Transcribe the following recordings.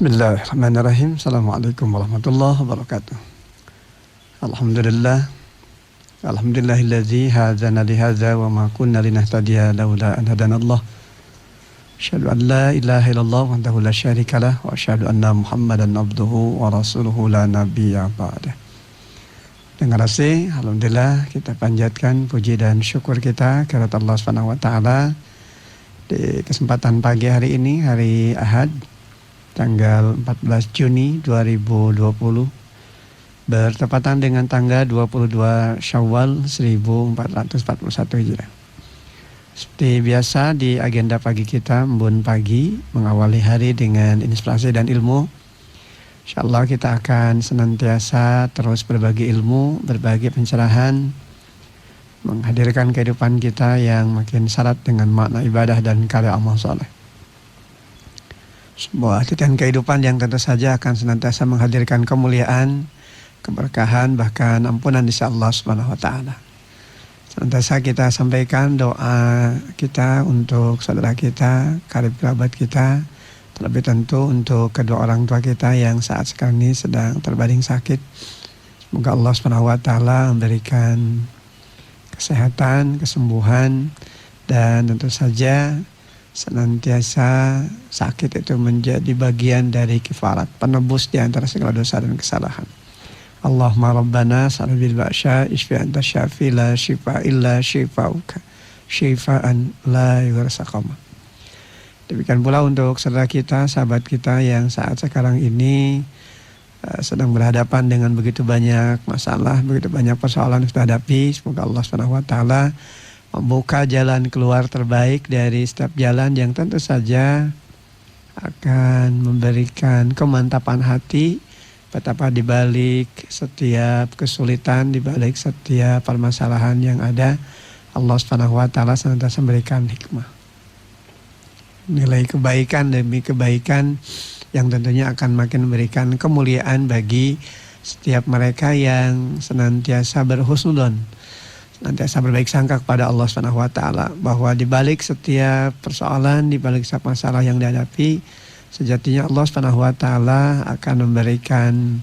Bismillahirrahmanirrahim. Assalamualaikum warahmatullahi wabarakatuh. Alhamdulillah. Alhamdulillahilladzi hadzana li hadza wa ma kunna linahtadiya laula an hadanallah. Asyhadu an la ilaha illallah wahdahu la syarikalah wa asyhadu anna Muhammadan abduhu wa rasuluhu la nabiyya ba'dah. Dengan kasih, alhamdulillah kita panjatkan puji dan syukur kita kepada Allah Subhanahu wa taala di kesempatan pagi hari ini, hari Ahad, tanggal 14 Juni 2020 bertepatan dengan tanggal 22 Syawal 1441 Hijriah. Seperti biasa di agenda pagi kita, Embun Pagi, mengawali hari dengan inspirasi dan ilmu. InsyaAllah kita akan senantiasa terus berbagi ilmu, berbagi pencerahan, menghadirkan kehidupan kita yang makin syarat dengan makna ibadah dan karya amal saleh. Sebuah titian kehidupan yang tentu saja akan senantiasa menghadirkan kemuliaan, keberkahan, bahkan ampunan di sisi Allah Subhanahu wa taala. Senantiasa kita sampaikan doa kita untuk saudara kita, karib kerabat kita, terlebih tentu untuk kedua orang tua kita yang saat sekarang ini sedang terbaring sakit. Semoga Allah Subhanahu wa taala memberikan kesehatan, kesembuhan, dan tentu saja senantiasa sakit itu menjadi bagian dari kifarat, penebus di antara segala dosa dan kesalahan. Allahumma rabbana sa'al bil ba'sya isfi anta syafi la syifa illa syifauka syifaan la yughsaqama. Demikian pula untuk saudara kita, sahabat kita yang saat sekarang ini sedang berhadapan dengan begitu banyak masalah, begitu banyak persoalan yang sudah hadapi. Semoga Allah Subhanahu wa taala membuka jalan keluar terbaik dari setiap jalan yang tentu saja akan memberikan kemantapan hati. Betapa di balik setiap kesulitan, di balik setiap permasalahan yang ada, Allah Subhanahu wa taala senantiasa memberikan hikmah. Nilai kebaikan demi kebaikan yang tentunya akan makin memberikan kemuliaan bagi setiap mereka yang senantiasa berhusnudzon, senantiasa berbaik sangka kepada Allah Subhanahu wa taala, bahwa di balik setiap persoalan, di balik setiap masalah yang dihadapi, sejatinya Allah Subhanahu wa taala akan memberikan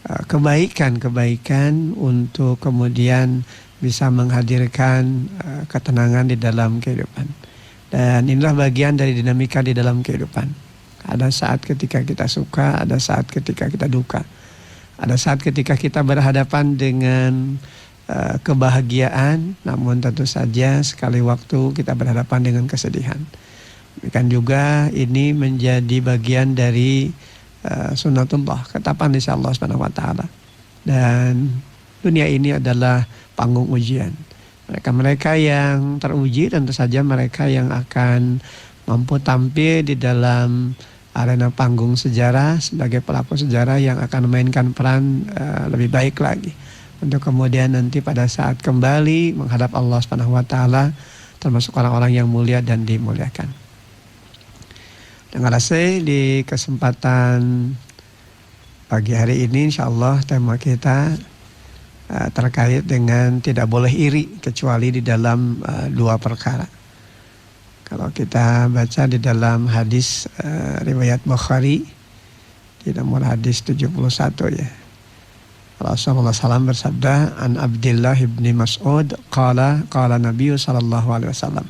kebaikan-kebaikan untuk kemudian bisa menghadirkan ketenangan di dalam kehidupan. Dan inilah bagian dari dinamika di dalam kehidupan. Ada saat ketika kita suka, ada saat ketika kita duka. Ada saat ketika kita berhadapan dengan kebahagiaan, namun tentu saja sekali waktu kita berhadapan dengan kesedihan. Demikian juga ini menjadi bagian dari sunnatullah, ketetapan dari Allah Subhanahu wa taala. Dan dunia ini adalah panggung ujian. Mereka-mereka yang teruji tentu saja mereka yang akan mampu tampil di dalam arena panggung sejarah sebagai pelaku sejarah yang akan memainkan peran lebih baik lagi untuk kemudian nanti pada saat kembali menghadap Allah Subhanahu wa taala termasuk orang-orang yang mulia dan dimuliakan. Dengan kasih di kesempatan pagi hari ini insyaallah tema kita terkait dengan tidak boleh iri kecuali di dalam dua perkara. Kalau kita baca di dalam hadis riwayat Bukhari di nomor hadis 71 ya. Rasulullah SAW bersabda, an Abdullah ibni Mas'ud qala Nabi sallallahu alaihi wasallam.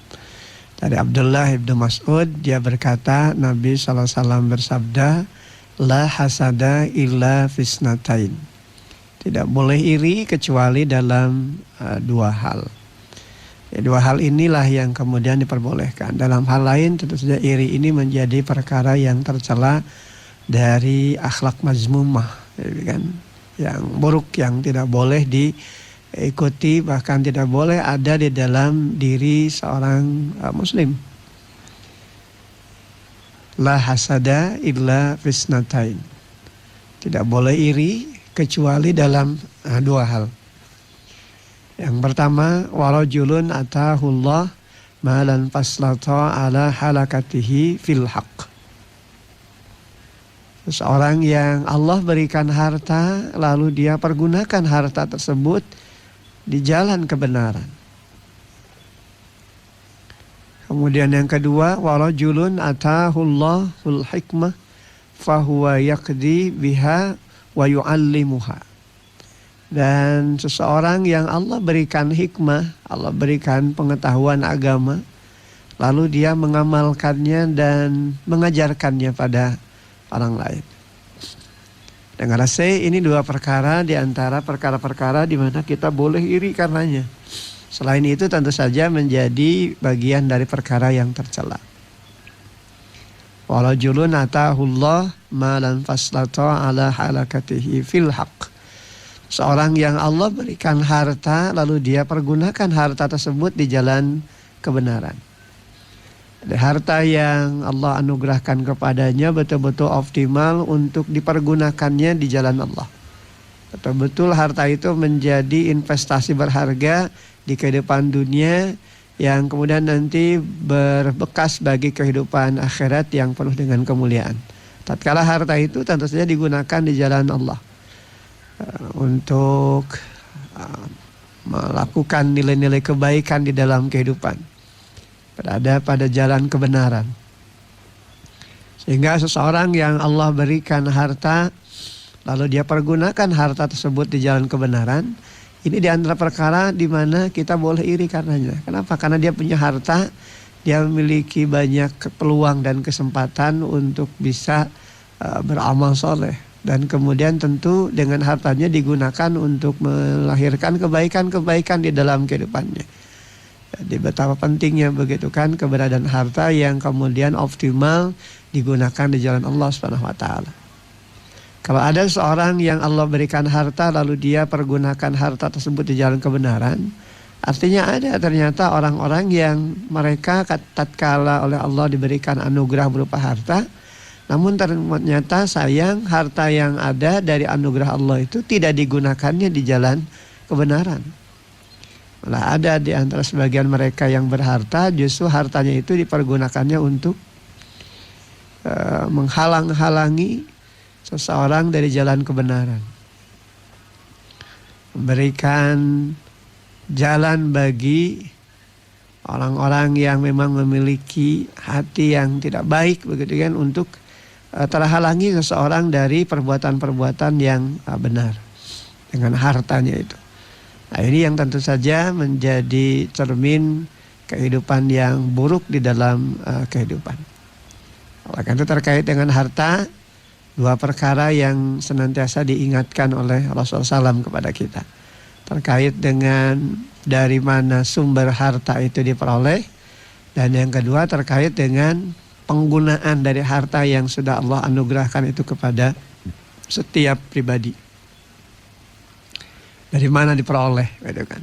Dari Abdullah ibnu Mas'ud dia berkata, Nabi sallallahu alaihi wasallam bersabda, la hasada illa fisnatain. Tidak boleh iri kecuali dalam dua hal. Ya, dua hal inilah yang kemudian diperbolehkan. Dalam hal lain tentu saja iri ini menjadi perkara yang tercela dari akhlak mazmumah, ya kan? Yang buruk yang tidak boleh diikuti, bahkan tidak boleh ada di dalam diri seorang muslim. La hasada illa fisnatain. Tidak boleh iri kecuali dalam dua hal. Yang pertama, warajulun atahullah malan faslata ala halakatihi fil haqq. Seseorang yang Allah berikan harta lalu dia pergunakan harta tersebut di jalan kebenaran. Kemudian yang kedua, warajulun atahullahul hikmah fahuwa yaqdi biha wa yu'allimuha. Dan seseorang yang Allah berikan hikmah, Allah berikan pengetahuan agama, lalu dia mengamalkannya dan mengajarkannya pada orang lain. Dengan rasa ini dua perkara di antara perkara-perkara di mana kita boleh iri karenanya. Selain itu tentu saja menjadi bagian dari perkara yang tercela. Walajulun atahullah malan faslata ala halakatihi fil haqq. Seorang yang Allah berikan harta lalu dia pergunakan harta tersebut di jalan kebenaran. Ada harta yang Allah anugerahkan kepadanya betul-betul optimal untuk dipergunakannya di jalan Allah. Betul-betul harta itu menjadi investasi berharga di kehidupan dunia yang kemudian nanti berbekas bagi kehidupan akhirat yang penuh dengan kemuliaan. Tatkala harta itu tentu saja digunakan di jalan Allah untuk melakukan nilai-nilai kebaikan di dalam kehidupan, berada pada jalan kebenaran. Sehingga seseorang yang Allah berikan harta lalu dia pergunakan harta tersebut di jalan kebenaran, ini di antara perkara di mana kita boleh iri karenanya. Kenapa? Karena dia punya harta, dia memiliki banyak peluang dan kesempatan untuk bisa beramal soleh. Dan kemudian tentu dengan hartanya digunakan untuk melahirkan kebaikan-kebaikan di dalam kehidupannya. Jadi betapa pentingnya begitu kan keberadaan harta yang kemudian optimal digunakan di jalan Allah Subhanahu wa taala. Kalau ada seorang yang Allah berikan harta lalu dia pergunakan harta tersebut di jalan kebenaran, artinya ada ternyata orang-orang yang mereka tatkala oleh Allah diberikan anugerah berupa harta, namun ternyata sayang harta yang ada dari anugerah Allah itu tidak digunakannya di jalan kebenaran. Malah ada di antara sebagian mereka yang berharta justru hartanya itu dipergunakannya untuk menghalang-halangi seseorang dari jalan kebenaran. Memberikan jalan bagi orang-orang yang memang memiliki hati yang tidak baik begitu kan untuk terhalangi seseorang dari perbuatan-perbuatan yang benar dengan hartanya itu. Nah, ini yang tentu saja menjadi cermin kehidupan yang buruk di dalam kehidupan. Oleh karena itu terkait dengan harta, dua perkara yang senantiasa diingatkan oleh Rasulullah SAW kepada kita. Terkait dengan dari mana sumber harta itu diperoleh, dan yang kedua terkait dengan penggunaan dari harta yang sudah Allah anugerahkan itu kepada setiap pribadi. Dari mana diperoleh, gitu kan?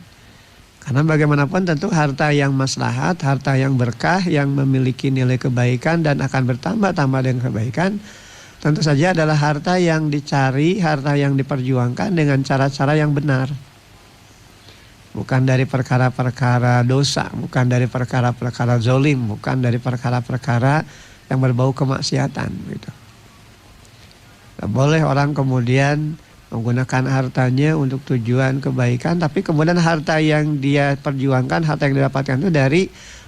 Karena bagaimanapun tentu harta yang maslahat, harta yang berkah, yang memiliki nilai kebaikan dan akan bertambah-tambah dengan kebaikan, tentu saja adalah harta yang dicari, harta yang diperjuangkan dengan cara-cara yang benar. Bukan dari perkara-perkara dosa, bukan dari perkara-perkara zolim, bukan dari perkara-perkara yang berbau kemaksiatan gitu. Tidak boleh orang kemudian menggunakan hartanya untuk tujuan kebaikan, tapi kemudian harta yang dia perjuangkan, harta yang didapatkan itu dari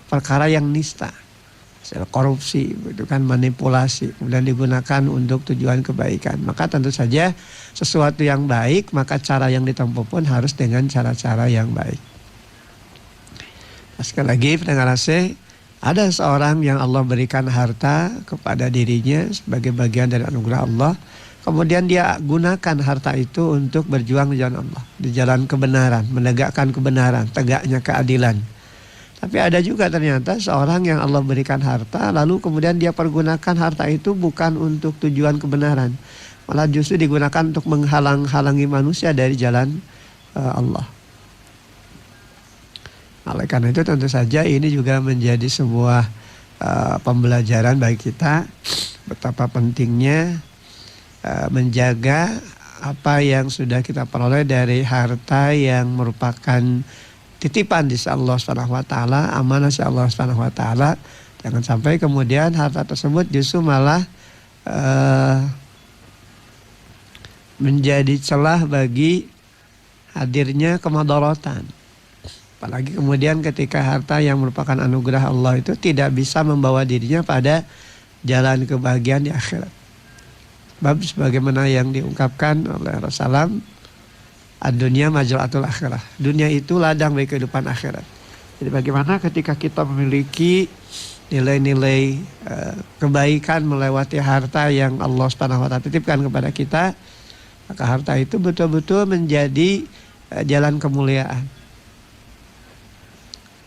perkara yang nista, korupsi, gitu kan, manipulasi, kemudian digunakan untuk tujuan kebaikan. Maka tentu saja sesuatu yang baik, maka cara yang ditempuh pun harus dengan cara-cara yang baik. Sekali lagi pendengar AC, ada seorang yang Allah berikan harta kepada dirinya sebagai bagian dari anugerah Allah. Kemudian dia gunakan harta itu untuk berjuang di jalan Allah, di jalan kebenaran, menegakkan kebenaran, tegaknya keadilan. Tapi ada juga ternyata seorang yang Allah berikan harta, lalu kemudian dia pergunakan harta itu bukan untuk tujuan kebenaran, malah justru digunakan untuk menghalang-halangi manusia dari jalan Allah. Oleh karena itu tentu saja ini juga menjadi sebuah pembelajaran bagi kita betapa pentingnya menjaga apa yang sudah kita peroleh dari harta yang merupakan titipan di Allah Subhanahu wa taala, amanah si Allah Subhanahu wa taala. Jangan sampai kemudian harta tersebut justru malah menjadi celah bagi hadirnya kemadaratan. Apalagi kemudian ketika harta yang merupakan anugerah Allah itu tidak bisa membawa dirinya pada jalan kebahagiaan di akhirat. Bab sebagaimana yang diungkapkan oleh Rasulullah, ad-dunya majra'atul akhirah. Dunia itu ladang bagi kehidupan akhirat. Jadi bagaimana ketika kita memiliki nilai-nilai kebaikan melewati harta yang Allah Subhanahu wa taala titipkan kepada kita, maka harta itu betul-betul menjadi jalan kemuliaan.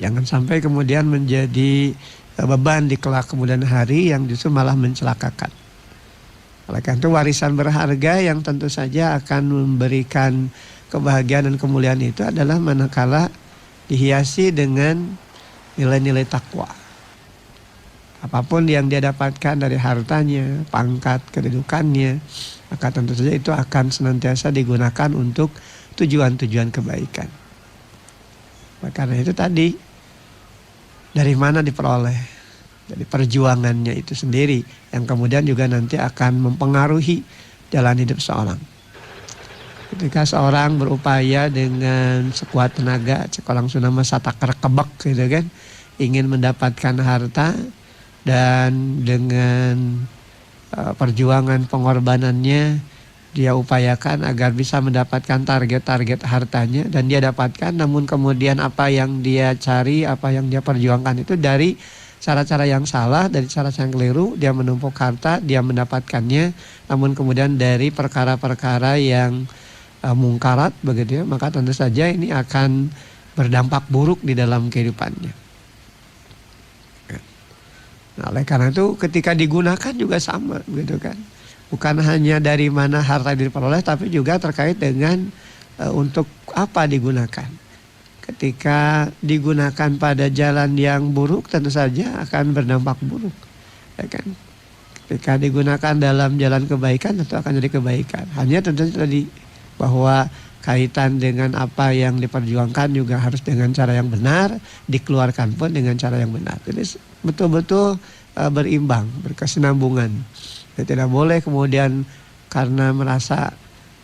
Jangan sampai kemudian menjadi beban di kelak kemudian hari yang justru malah mencelakakan. Oleh karena itu warisan berharga yang tentu saja akan memberikan kebahagiaan dan kemuliaan itu adalah manakala dihiasi dengan nilai-nilai takwa. Apapun yang dia dapatkan dari hartanya, pangkat, kedudukannya, maka tentu saja itu akan senantiasa digunakan untuk tujuan-tujuan kebaikan. Karena itu tadi, dari mana diperoleh? Dari perjuangannya itu sendiri yang kemudian juga nanti akan mempengaruhi jalan hidup seorang. Ketika seorang berupaya dengan sekuat tenaga, sekolah sunama satakar kebak gitu kan, ingin mendapatkan harta dan dengan perjuangan pengorbanannya dia upayakan agar bisa mendapatkan target-target hartanya dan dia dapatkan, namun kemudian apa yang dia cari, apa yang dia perjuangkan itu dari cara-cara yang salah, dari cara yang keliru, dia menumpuk harta, dia mendapatkannya, namun kemudian dari perkara-perkara yang mungkarat begitu ya, maka tentu saja ini akan berdampak buruk di dalam kehidupannya. Nah, oleh karena itu ketika digunakan juga sama gitu kan. Bukan hanya dari mana harta diperoleh, tapi juga terkait dengan untuk apa digunakan. Ketika digunakan pada jalan yang buruk tentu saja akan berdampak buruk, ya kan? Ketika digunakan dalam jalan kebaikan tentu akan jadi kebaikan. Hanya tentu tadi bahwa kaitan dengan apa yang diperjuangkan juga harus dengan cara yang benar, dikeluarkan pun dengan cara yang benar. Jadi betul-betul berimbang, berkesinambungan. Ya, tidak boleh kemudian karena merasa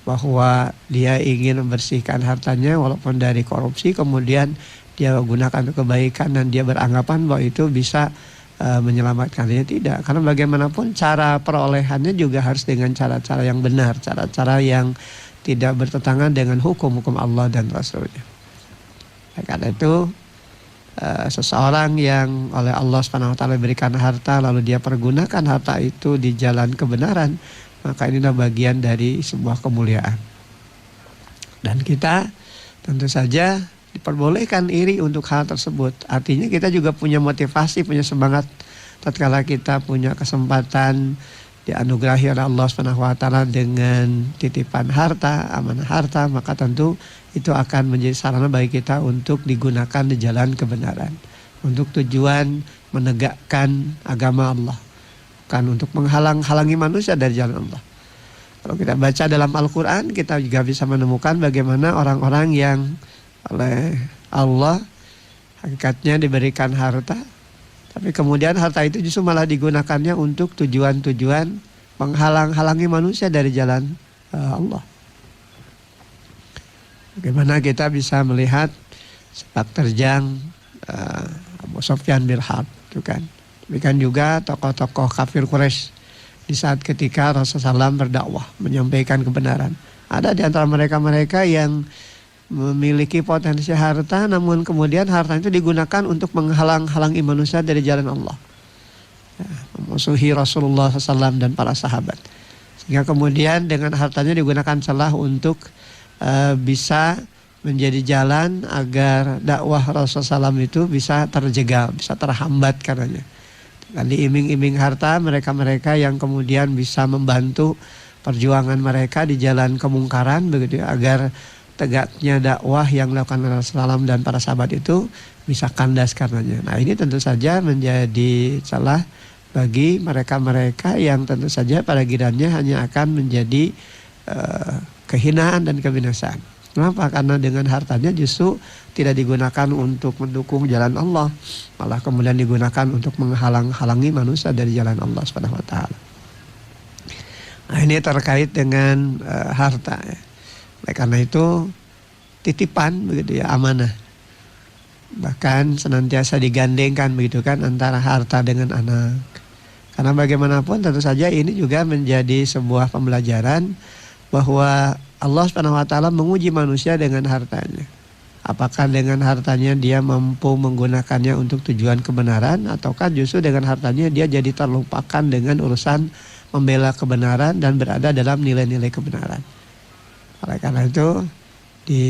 bahwa dia ingin membersihkan hartanya walaupun dari korupsi, kemudian dia gunakan untuk kebaikan dan dia beranggapan bahwa itu bisa menyelamatkannya. Tidak, karena bagaimanapun cara perolehannya juga harus dengan cara-cara yang benar, cara-cara yang tidak bertentangan dengan hukum-hukum Allah dan Rasulnya. Karena itu seseorang yang oleh Allah Subhanahu wa taala berikan harta lalu dia pergunakan harta itu di jalan kebenaran, maka inilah bagian dari sebuah kemuliaan. Dan kita tentu saja diperbolehkan iri untuk hal tersebut. Artinya kita juga punya motivasi, punya semangat tatkala kita punya kesempatan dianugerahi oleh Allah Subhanahu wa taala dengan titipan harta, amanah harta, maka tentu itu akan menjadi sarana bagi kita untuk digunakan di jalan kebenaran, untuk tujuan menegakkan agama Allah, bukan untuk menghalang-halangi manusia dari jalan Allah. Kalau kita baca dalam Al-Quran, kita juga bisa menemukan bagaimana orang-orang yang oleh Allah hakikatnya diberikan harta, tapi kemudian harta itu justru malah digunakannya untuk tujuan-tujuan menghalang-halangi manusia dari jalan Allah. Bagaimana kita bisa melihat sepak terjang Abu Sufyan bin Harb, itu kan. Demikian juga tokoh-tokoh kafir Quraisy di saat ketika Rasulullah SAW berdakwah menyampaikan kebenaran. Ada di antara mereka-mereka yang memiliki potensi harta, namun kemudian harta itu digunakan untuk menghalang-halangi manusia dari jalan Allah, memusuhi Rasulullah SAW dan para sahabat. Sehingga kemudian dengan hartanya digunakan celah untuk bisa menjadi jalan agar dakwah Rasulullah SAW itu bisa terjegal, bisa terhambat karenanya. Dan diiming-iming harta mereka-mereka yang kemudian bisa membantu perjuangan mereka di jalan kemungkaran begitu ya, agar tegaknya dakwah yang dilakukan Rasulullah SAW dan para sahabat itu bisa kandas karenanya. Nah, ini tentu saja menjadi celah bagi mereka-mereka yang tentu saja pada gilirannya hanya akan menjadi kehinaan dan kebinasaan. Kenapa? Karena dengan hartanya justru tidak digunakan untuk mendukung jalan Allah, malah kemudian digunakan untuk menghalang-halangi manusia dari jalan Allah Subhanahu wa taala. Nah, ini terkait dengan harta ya. Oleh karena itu titipan begitu ya, amanah. Bahkan senantiasa digandengkan begitu kan antara harta dengan anak. Karena bagaimanapun tentu saja ini juga menjadi sebuah pembelajaran bahwa Allah SWT menguji manusia dengan hartanya. Apakah dengan hartanya dia mampu menggunakannya untuk tujuan kebenaran, ataukah justru dengan hartanya dia jadi terlupakan dengan urusan membela kebenaran dan berada dalam nilai-nilai kebenaran. Oleh karena itu di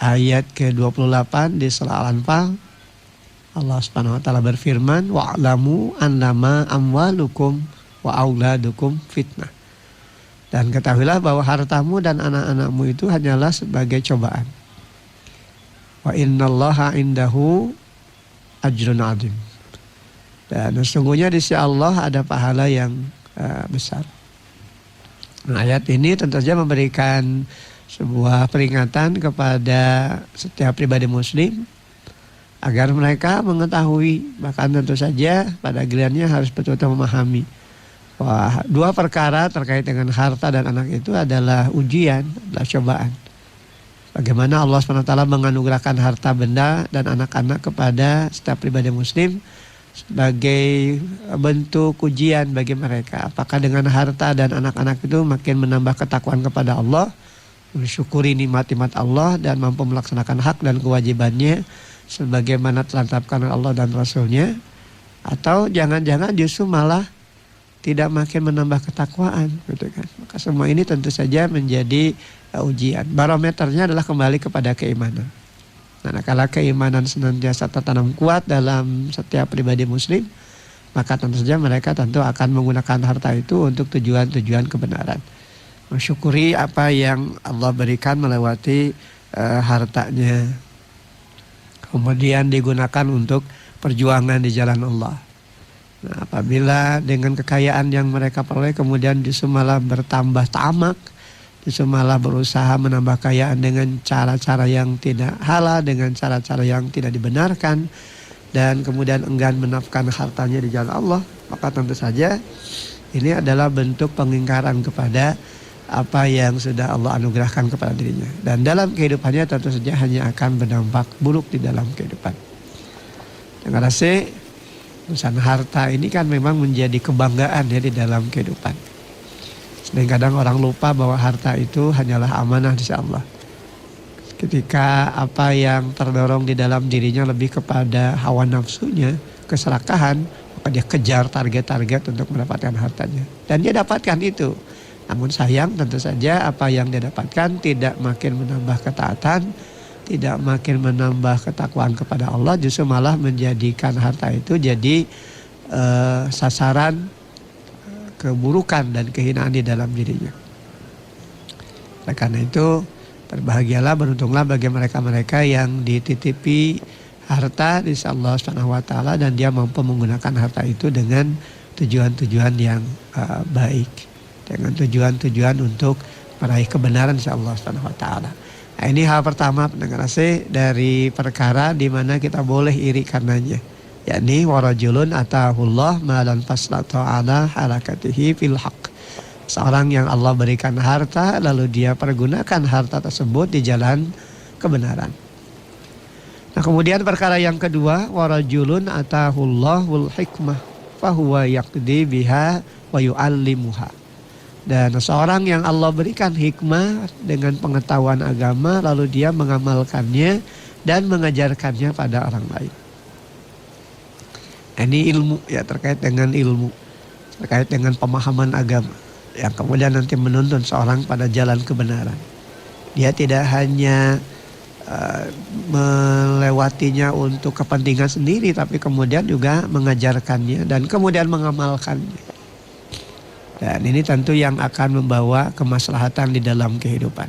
ayat ke-28 di surah Al-Anfal Allah Subhanahu wa taala berfirman, wa'lamu annama amwalukum wa auladukum fitnah. Dan ketahuilah bahwa hartamu dan anak-anakmu itu hanyalah sebagai cobaan. Wa innallaha indahu ajrun azim. Dan sesungguhnya di sisi Allah ada pahala yang besar. Nah, ayat ini tentu saja memberikan sebuah peringatan kepada setiap pribadi muslim agar mereka mengetahui, bahkan tentu saja pada gilirannya harus betul-betul memahami bahwa dua perkara terkait dengan harta dan anak itu adalah ujian, adalah cobaan. Bagaimana Allah SWT menganugerahkan harta benda dan anak-anak kepada setiap pribadi muslim sebagai bentuk ujian bagi mereka. Apakah dengan harta dan anak-anak itu makin menambah ketakwaan kepada Allah, mensyukuri nikmat-nikmat Allah dan mampu melaksanakan hak dan kewajibannya sebagaimana telah ditetapkan oleh Allah dan Rasulnya, atau jangan-jangan justru malah tidak makin menambah ketakwaan, gitu kan? Maka semua ini tentu saja menjadi ujian. Barometernya adalah kembali kepada keimanan. Nah, kalau keimanan senantiasa tertanam kuat dalam setiap pribadi muslim, maka tentu saja mereka tentu akan menggunakan harta itu untuk tujuan-tujuan kebenaran. Mensyukuri apa yang Allah berikan melewati hartanya. Kemudian digunakan untuk perjuangan di jalan Allah. Nah, apabila dengan kekayaan yang mereka peroleh kemudian justru malah bertambah tamak, justru malah berusaha menambah kekayaan dengan cara-cara yang tidak halal, dengan cara-cara yang tidak dibenarkan, dan kemudian enggan menafkahkan hartanya di jalan Allah, maka tentu saja ini adalah bentuk pengingkaran kepada apa yang sudah Allah anugerahkan kepada dirinya. Dan dalam kehidupannya tentu saja hanya akan berdampak buruk di dalam kehidupan. Dengan rasa urusan harta ini kan memang menjadi kebanggaan ya di dalam kehidupan. Sedang kadang orang lupa bahwa harta itu hanyalah amanah di sisi Allah. Ketika apa yang terdorong di dalam dirinya lebih kepada hawa nafsunya, keserakahan, maka dia kejar target-target untuk mendapatkan hartanya. Dan dia dapatkan itu. Namun sayang tentu saja apa yang dia dapatkan tidak makin menambah ketaatan, tidak makin menambah ketakwaan kepada Allah, justru malah menjadikan harta itu jadi sasaran keburukan dan kehinaan di dalam dirinya. Oleh karena itu berbahagialah, beruntunglah bagi mereka-mereka yang dititipi harta di sisi Allah Subhanahu wa taala dan dia mampu menggunakan harta itu dengan tujuan-tujuan yang baik. Dengan tujuan-tujuan untuk meraih kebenaran insyaallah Subhanahu wa taala. Nah, ini hal pertama pendengar dari perkara di mana kita boleh iri karenanya. Yakni warajulun atahullah malan faslata ala harakatihi fil haq. Seorang yang Allah berikan harta lalu dia pergunakan harta tersebut di jalan kebenaran. Nah, kemudian perkara yang kedua, warajulun atahullahul hikmah fahuwa yaqdi biha wa yu'allimuha. Dan seorang yang Allah berikan hikmah dengan pengetahuan agama lalu dia mengamalkannya dan mengajarkannya pada orang lain. Ini ilmu ya, terkait dengan ilmu, terkait dengan pemahaman agama yang kemudian nanti menuntun seorang pada jalan kebenaran. Dia tidak hanya melewatinya untuk kepentingan sendiri, tapi kemudian juga mengajarkannya dan kemudian mengamalkannya. Dan ini tentu yang akan membawa kemaslahatan di dalam kehidupan.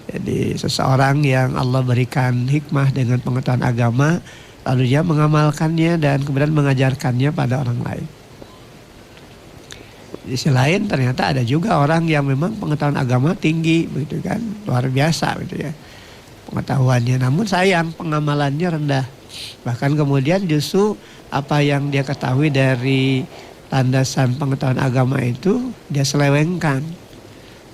Jadi seseorang yang Allah berikan hikmah dengan pengetahuan agama, lalu dia mengamalkannya dan kemudian mengajarkannya pada orang lain. Di sisi lain ternyata ada juga orang yang memang pengetahuan agama tinggi, begitu kan, luar biasa gitu ya pengetahuannya. Namun sayang pengamalannya rendah. Bahkan kemudian justru apa yang dia ketahui dari landasan pengetahuan agama itu dia selewengkan,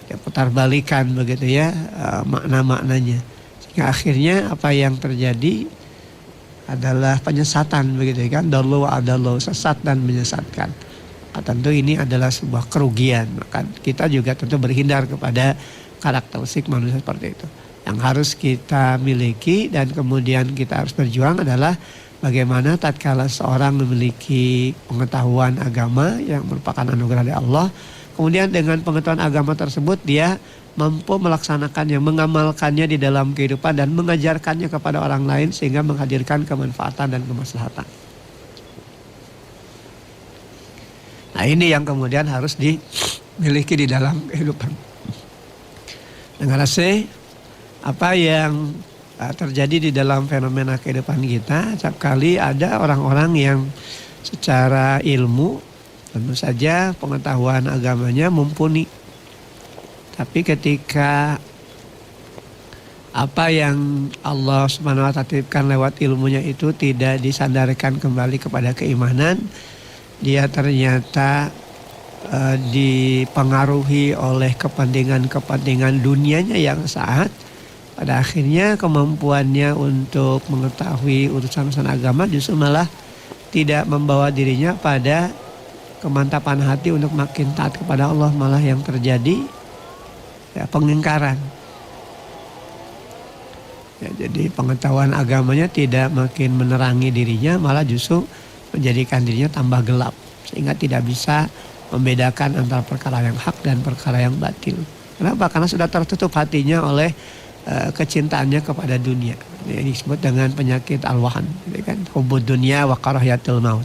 dia putar balikan begitu ya makna-maknanya, sehingga akhirnya apa yang terjadi adalah penyesatan begitu kan, dallu wa adallu, sesat dan menyesatkan. tentu ini adalah sebuah kerugian. Maka kita juga tentu berhindar kepada karakteristik manusia seperti itu. Yang harus kita miliki dan kemudian kita harus berjuang adalah bagaimana tatkala seorang memiliki pengetahuan agama yang merupakan anugerah dari Allah, kemudian dengan pengetahuan agama tersebut dia mampu melaksanakannya, mengamalkannya di dalam kehidupan dan mengajarkannya kepada orang lain sehingga menghadirkan kemanfaatan dan kemaslahatan. Nah, ini yang kemudian harus dimiliki di dalam kehidupan. Dengan rasa apa yang terjadi di dalam fenomena kehidupan kita, setiap kali ada orang-orang yang secara ilmu tentu saja pengetahuan agamanya mumpuni. Tapi ketika apa yang Allah Subhanahu wa ta'ala titipkan lewat ilmunya itu tidak disandarkan kembali kepada keimanan, dia ternyata dipengaruhi oleh kepentingan-kepentingan dunianya yang saat, pada akhirnya kemampuannya untuk mengetahui urusan agama justru malah tidak membawa dirinya pada kemantapan hati untuk makin taat kepada Allah, malah yang terjadi ya, pengingkaran. Ya, jadi pengetahuan agamanya tidak makin menerangi dirinya, malah justru menjadikan dirinya tambah gelap, sehingga tidak bisa membedakan antara perkara yang hak dan perkara yang batil. Kenapa? Karena sudah tertutup hatinya oleh kecintaannya kepada dunia. Ini disebut dengan penyakit al-wahan, kan? Hubud dunia wa karahiyatul maut.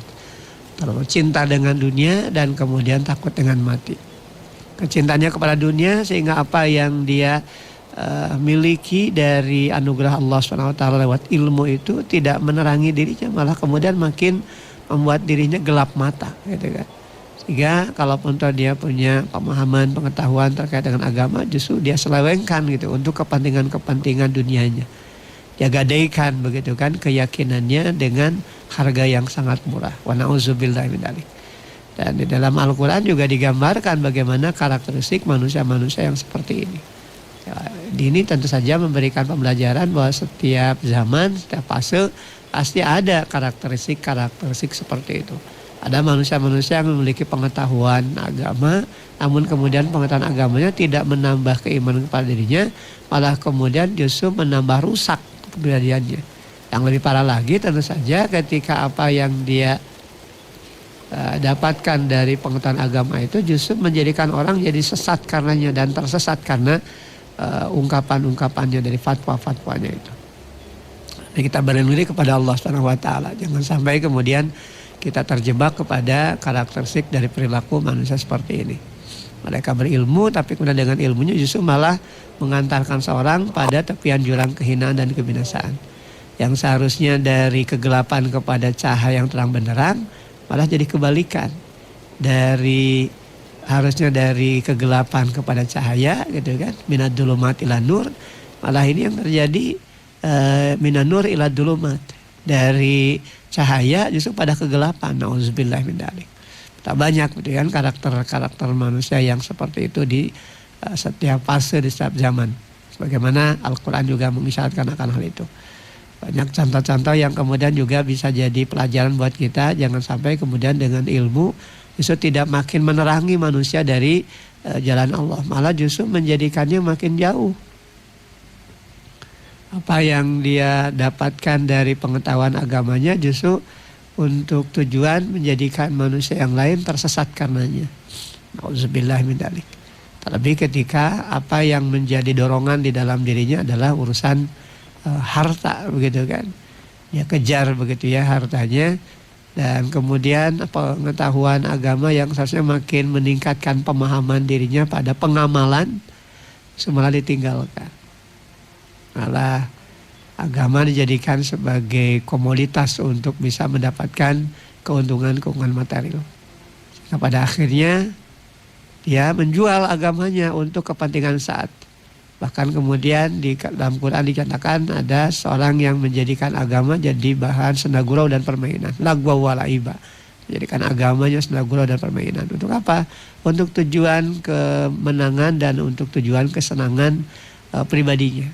Terlalu cinta dengan dunia dan kemudian takut dengan mati. Kecintaannya kepada dunia sehingga apa yang dia miliki dari anugerah Allah SWT lewat ilmu itu tidak menerangi dirinya, malah kemudian makin membuat dirinya gelap mata, gitu kan. Sehingga kalaupun dia punya pemahaman, pengetahuan terkait dengan agama, justru dia selewengkan gitu untuk kepentingan-kepentingan dunianya. Dia gadaikan begitu kan keyakinannya dengan harga yang sangat murah. Wa na'udzubillahi min dzalik. Dan di dalam Al-Quran juga digambarkan bagaimana karakteristik manusia-manusia yang seperti ini. Ya, ini tentu saja memberikan pembelajaran bahwa setiap zaman, setiap fase pasti ada karakteristik seperti itu. Ada manusia-manusia yang memiliki pengetahuan agama, namun kemudian pengetahuan agamanya tidak menambah keimanan kepada dirinya, malah kemudian justru menambah rusak kepribadiannya. Yang lebih parah lagi tentu saja ketika apa yang dia dapatkan dari pengetahuan agama itu justru menjadikan orang jadi sesat karenanya dan tersesat karena ungkapan-ungkapannya dari fatwa-fatwanya itu. Nah, kita berlindung diri kepada Allah Subhanahu wa taala. Jangan sampai kemudian kita terjebak kepada karakteristik dari perilaku manusia seperti ini. Mereka berilmu tapi kemudian dengan ilmunya justru malah mengantarkan seorang pada tepian jurang kehinaan dan kebinasaan. Yang seharusnya dari kegelapan kepada cahaya yang terang benderang malah jadi kebalikan. Harusnya dari kegelapan kepada cahaya gitu kan, minad dulumat ila nur, malah ini yang terjadi minan nur ila dulumat, dari cahaya justru pada kegelapan. Nauzubillahi min dzalik. Tak banyak gitu kan karakter manusia yang seperti itu di setiap fase, di setiap zaman. Sebagaimana Al-Quran juga mengisyaratkan akan hal itu. Banyak contoh-contoh yang kemudian juga bisa jadi pelajaran buat kita. Jangan sampai kemudian dengan ilmu justru tidak makin menerangi manusia dari jalan Allah, malah justru menjadikannya makin jauh. Apa yang dia dapatkan dari pengetahuan agamanya justru untuk tujuan menjadikan manusia yang lain tersesat karenanya. Nauzubillahi min dzalik. Terlebih ketika apa yang menjadi dorongan di dalam dirinya adalah urusan harta, begitu kan. Dia kejar begitu ya hartanya, dan kemudian pengetahuan agama yang seharusnya makin meningkatkan pemahaman dirinya pada pengamalan malah ditinggalkan. Malah agama dijadikan sebagai komoditas untuk bisa mendapatkan keuntungan material. Nah, pada akhirnya dia menjual agamanya untuk kepentingan saat. Bahkan kemudian di dalam Quran dikatakan ada seorang yang menjadikan agama jadi bahan senda gurau dan permainan. Lagwa wa laiba. Menjadikan agamanya senda gurau dan permainan. Untuk apa? Untuk tujuan kemenangan dan untuk tujuan kesenangan pribadinya.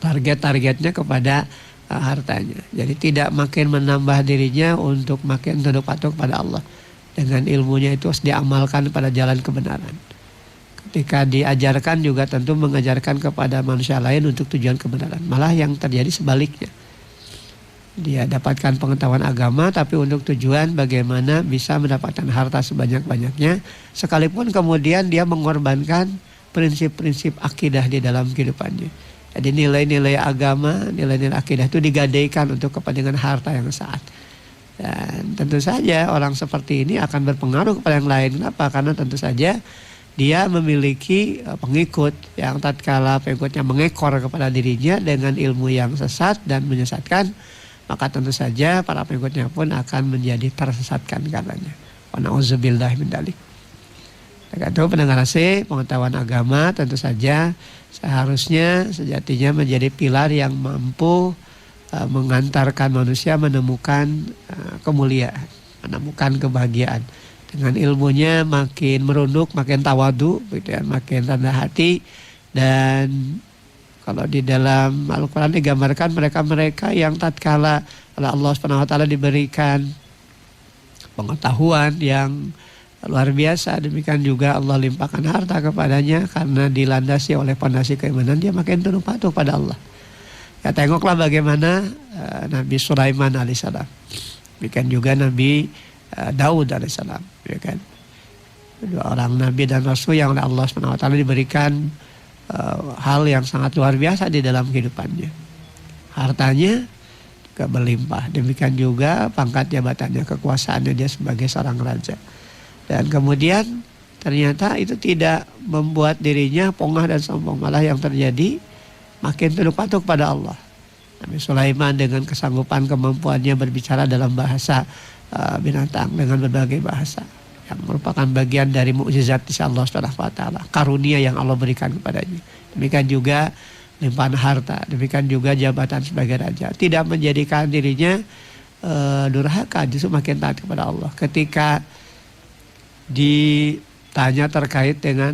Targetnya kepada hartanya. Jadi tidak makin menambah dirinya untuk makin tunduk patuh kepada Allah. dengan ilmunya itu harus diamalkan pada jalan kebenaran. Ketika diajarkan juga tentu mengajarkan kepada manusia lain untuk tujuan kebenaran. Malah yang terjadi sebaliknya. Dia dapatkan pengetahuan agama tapi untuk tujuan bagaimana bisa mendapatkan harta sebanyak-banyaknya, sekalipun kemudian dia mengorbankan prinsip-prinsip akidah di dalam kehidupannya. Jadi nilai-nilai agama, nilai-nilai akidah itu digadaikan untuk kepentingan harta yang sesaat. Dan tentu saja orang seperti ini akan berpengaruh kepada yang lain. Kenapa? Karena tentu saja dia memiliki pengikut yang tatkala pengikutnya mengekor kepada dirinya dengan ilmu yang sesat dan menyesatkan, maka tentu saja para pengikutnya pun akan menjadi tersesatkan karenanya. Wa na'udzubillah min dzalik. Itu pendengar AC, pengetahuan agama tentu saja seharusnya sejatinya menjadi pilar yang mampu mengantarkan manusia menemukan kemuliaan, menemukan kebahagiaan. Dengan ilmunya makin merunduk, makin tawadu, makin rendah hati. Dan kalau di dalam Al-Quran digambarkan mereka-mereka yang tatkala oleh Allah SWT diberikan pengetahuan yang luar biasa, demikian juga Allah limpahkan harta kepadanya karena dilandasi oleh fondasi keimanan, dia makin tunduk patuh pada Allah. Ya, tengoklah bagaimana Nabi Sulaiman alaihissalam, demikian juga Nabi Daud alaihissalam, ya kan? Dua orang Nabi dan Rasul yang oleh Allah SWT diberikan hal yang sangat luar biasa di dalam kehidupannya. Hartanya juga berlimpah, demikian juga pangkat jabatannya, kekuasaannya, dia sebagai seorang raja. Dan kemudian ternyata itu tidak membuat dirinya pongah dan sombong, malah yang terjadi makin tunduk patuh kepada Allah. Nabi Sulaiman dengan kesanggupan kemampuannya berbicara dalam bahasa binatang dengan berbagai bahasa, yang merupakan bagian dari mukjizat di Allah SWT, karunia yang Allah berikan kepadanya. Demikian juga limpahan harta, demikian juga jabatan sebagai raja, tidak menjadikan dirinya durhaka, justru makin taat kepada Allah. Ketika ditanya terkait dengan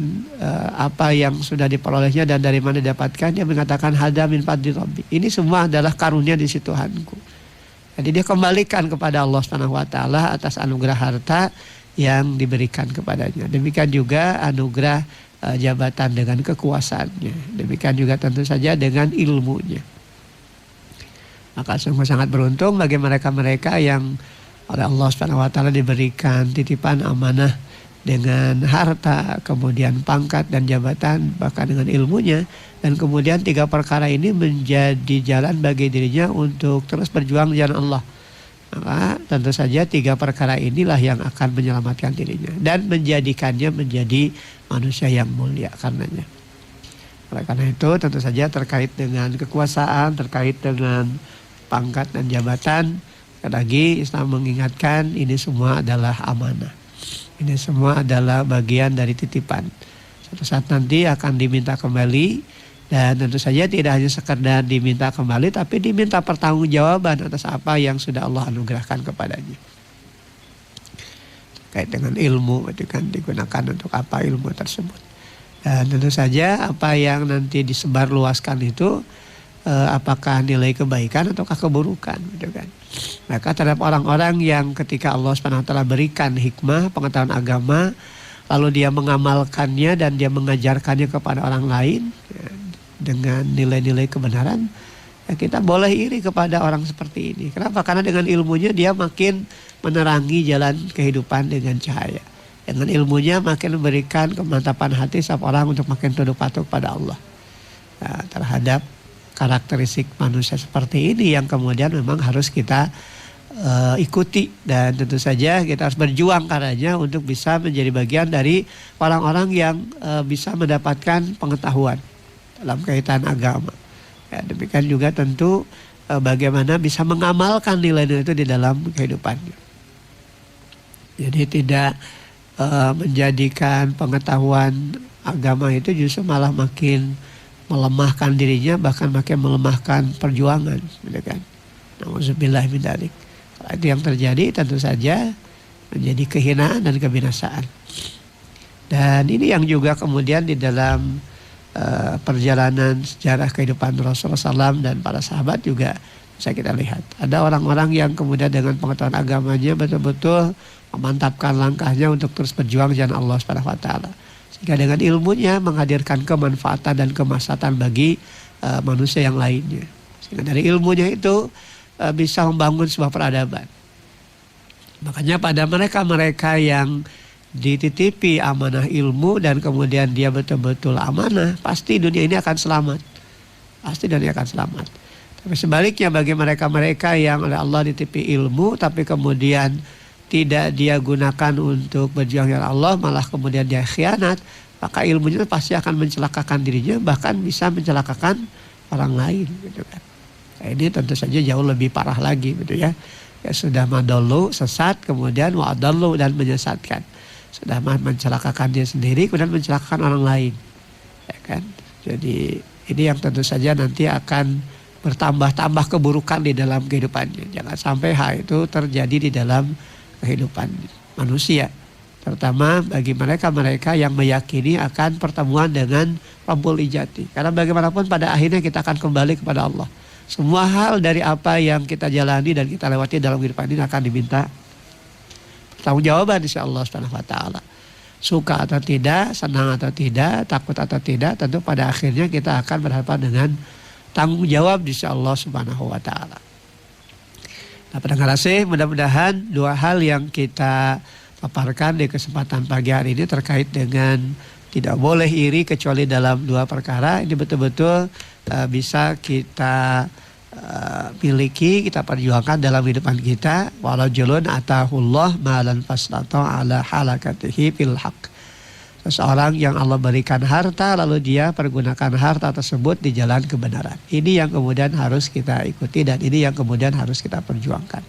apa yang sudah diperolehnya dan dari mana didapatkan, dia mengatakan hada min fadli rabbi, ini semua adalah karunia di situ Tuhanku. Jadi dia kembalikan kepada Allah SWT atas anugerah harta yang diberikan kepadanya. Demikian juga anugerah jabatan dengan kekuasaannya. Demikian juga tentu saja dengan ilmunya. Maka sungguh sangat beruntung bagi mereka-mereka yang oleh Allah SWT diberikan titipan amanah dengan harta, kemudian pangkat dan jabatan, bahkan dengan ilmunya. Dan kemudian tiga perkara ini menjadi jalan bagi dirinya untuk terus berjuang di jalan Allah. Maka tentu saja tiga perkara inilah yang akan menyelamatkan dirinya dan menjadikannya menjadi manusia yang mulia karenanya. Oleh karena itu tentu saja terkait dengan kekuasaan, terkait dengan pangkat dan jabatan, sekali lagi Islam mengingatkan ini semua adalah amanah. Ini semua adalah bagian dari titipan. Suatu saat nanti akan diminta kembali. Dan tentu saja tidak hanya sekedar diminta kembali, tapi diminta pertanggungjawaban atas apa yang sudah Allah anugerahkan kepadanya. Terkait dengan ilmu, itu kan digunakan untuk apa ilmu tersebut. Dan tentu saja apa yang nanti disebarluaskan itu apakah nilai kebaikan ataukah keburukan, gitu kan. Maka terhadap orang-orang yang ketika Allah SWT berikan hikmah, pengetahuan agama, lalu dia mengamalkannya dan dia mengajarkannya kepada orang lain, ya, dengan nilai-nilai kebenaran, ya kita boleh iri kepada orang seperti ini. Kenapa? Karena dengan ilmunya dia makin menerangi jalan kehidupan dengan cahaya. Dengan ilmunya makin memberikan kemantapan hati setiap orang untuk makin tunduk patuh pada Allah. Nah, terhadap karakteristik manusia seperti ini yang kemudian memang harus kita ikuti, dan tentu saja kita harus berjuang karenanya untuk bisa menjadi bagian dari orang-orang yang bisa mendapatkan pengetahuan dalam kaitan agama. Ya, demikian juga tentu bagaimana bisa mengamalkan nilai-nilai itu di dalam kehidupannya. Jadi tidak menjadikan pengetahuan agama itu justru malah makin melemahkan dirinya, bahkan makin melemahkan perjuangan, gitu kan. Nauzubillah min dzalik. Itu yang terjadi tentu saja menjadi kehinaan dan kebinasaan. Dan ini yang juga kemudian di dalam perjalanan sejarah kehidupan Rasulullah SAW dan para sahabat juga bisa kita lihat. Ada orang-orang yang kemudian dengan pengetahuan agamanya betul-betul memantapkan langkahnya untuk terus berjuang di jalan Allah Subhanahu wa taala. Sehingga dengan ilmunya menghadirkan kemanfaatan dan kemaslahatan bagi manusia yang lainnya. Sehingga dari ilmunya itu bisa membangun sebuah peradaban. Makanya pada mereka-mereka yang dititipi amanah ilmu dan kemudian dia betul-betul amanah, pasti dunia ini akan selamat. Pasti dunia akan selamat. Tapi sebaliknya bagi mereka-mereka yang oleh Allah dititipi ilmu tapi kemudian tidak dia gunakan untuk berjuang dengan Allah, malah kemudian dia khianat, maka ilmunya pasti akan mencelakakan dirinya, bahkan bisa mencelakakan orang lain gitu kan. Nah, ini tentu saja jauh lebih parah lagi gitu ya. Ya sudah madallu, sesat, kemudian wa'adallu, dan menyesatkan. Sudah mencelakakan dia sendiri, kemudian mencelakakan orang lain. Ya kan? Jadi ini yang tentu saja nanti akan bertambah-tambah keburukan di dalam kehidupannya. Jangan sampai hal itu terjadi di dalam kehidupan manusia. Terutama bagi mereka-mereka yang meyakini akan pertemuan dengan Rabbul Ijati. Karena bagaimanapun pada akhirnya kita akan kembali kepada Allah. Semua hal dari apa yang kita jalani dan kita lewati dalam kehidupan ini akan diminta pertanggungjawaban insya Allah Subhanahu wa taala. Suka atau tidak, senang atau tidak, takut atau tidak, tentu pada akhirnya kita akan berhadapan dengan tanggung jawab insya Allah Subhanahu wa taala. Nah, pendengar kasih, mudah-mudahan dua hal yang kita paparkan di kesempatan pagi hari ini terkait dengan tidak boleh iri kecuali dalam dua perkara, ini betul-betul bisa kita miliki, kita perjuangkan dalam kehidupan kita. Walajulun atahullah malan faslata ala halakatihi fil haq. Seseorang yang Allah berikan harta lalu dia pergunakan harta tersebut di jalan kebenaran. Ini yang kemudian harus kita ikuti dan ini yang kemudian harus kita perjuangkan.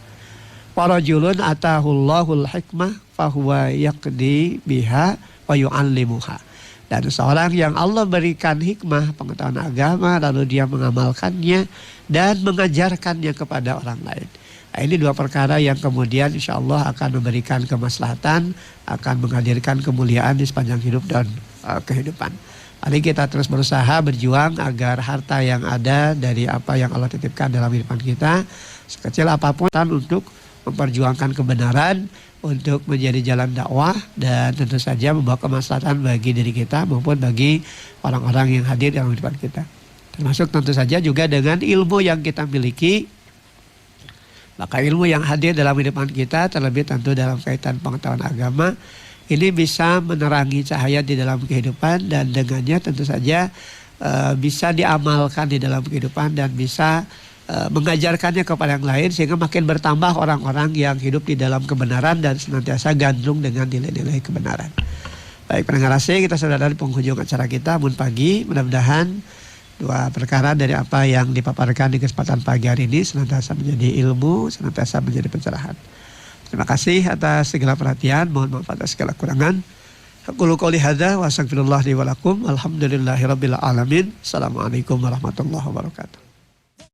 Walajulun atahullahul hikmah fahuwa yaqdi biha wa yu'allimuha. Dan seorang yang Allah berikan hikmah, pengetahuan agama, lalu dia mengamalkannya dan mengajarkannya kepada orang lain. Nah, ini dua perkara yang kemudian insya Allah akan memberikan kemaslahatan, akan menghadirkan kemuliaan di sepanjang hidup dan kehidupan. Mari kita terus berusaha berjuang agar harta yang ada dari apa yang Allah titipkan dalam kehidupan kita, sekecil apapun, untuk memperjuangkan kebenaran, untuk menjadi jalan dakwah, dan tentu saja membawa kemaslahatan bagi diri kita maupun bagi orang-orang yang hadir dalam kehidupan kita. Termasuk tentu saja juga dengan ilmu yang kita miliki. Maka ilmu yang hadir dalam kehidupan kita, terlebih tentu dalam kaitan pengetahuan agama, ini bisa menerangi cahaya di dalam kehidupan dan dengannya tentu saja bisa diamalkan di dalam kehidupan dan bisa mengajarkannya kepada yang lain, sehingga makin bertambah orang-orang yang hidup di dalam kebenaran dan senantiasa gandrung dengan nilai-nilai kebenaran. Baik pendengar AC, kita sudah dari penghujung acara kita Mun Pagi. Mudah-mudahan dua perkara dari apa yang dipaparkan di kesempatan pagi hari ini senantiasa menjadi ilmu, senantiasa menjadi pencerahan. Terima kasih atas segala perhatian, mohon maaf atas segala kurangan. Aqulu qouli hadza wa astaghfirullah li wa lakum. Alhamdulillahirabbil alamin. Assalamualaikum warahmatullahi wabarakatuh.